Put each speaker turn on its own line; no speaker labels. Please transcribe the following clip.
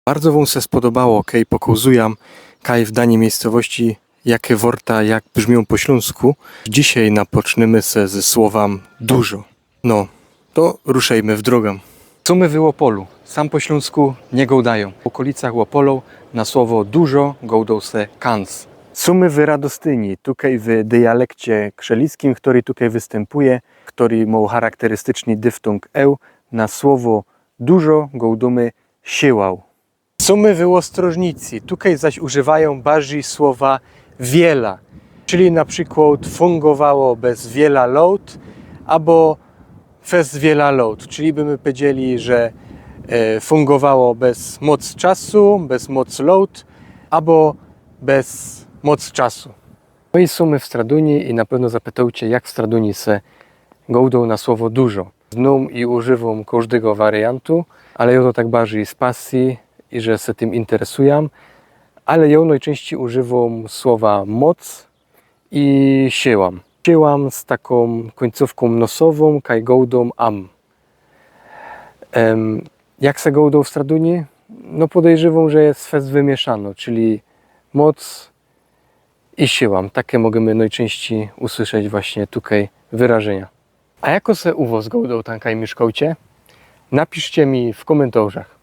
Bardzo wam se spodobało, kaj pokazujam, kaj w danej miejscowości, jakie worta, jak brzmią po śląsku. Dzisiaj napoczniemy se ze słowem dużo. No, to ruszajmy w drogę. Co my w Łopolu? Sam po śląsku nie gołdają. W okolicach Łopolą na słowo dużo gołdą se kans. Sumy w Radostyni, tutaj w dialekcie krzelickim, który tutaj występuje, który ma charakterystyczny dyftung eł, na słowo dużo gołdumy siłał. Sumy w Ostrożnicy, tutaj zaś używają bardziej słowa wiela, czyli na przykład fungowało bez wiela load, albo bez wiela load, czyli byśmy powiedzieli, że fungowało bez moc czasu, bez moc load, albo bez moc czasu. No i sumy w Straduni i na pewno zapytajcie, jak w Straduni se gołdą na słowo dużo. Znam i używam każdego wariantu, ale ja to tak bardziej z pasji i że się tym interesuję, ale ja najczęściej używam słowa moc i siłam. Siłam z taką końcówką nosową, kaj gołdą am. Jak se gołdą w Straduni? No podejrzewam, że jest fest wymieszano, czyli moc i siłam. Takie możemy najczęściej usłyszeć właśnie tutaj wyrażenia. A jako se u was gołdą tankaj mieszkałcie? Napiszcie mi w komentarzach.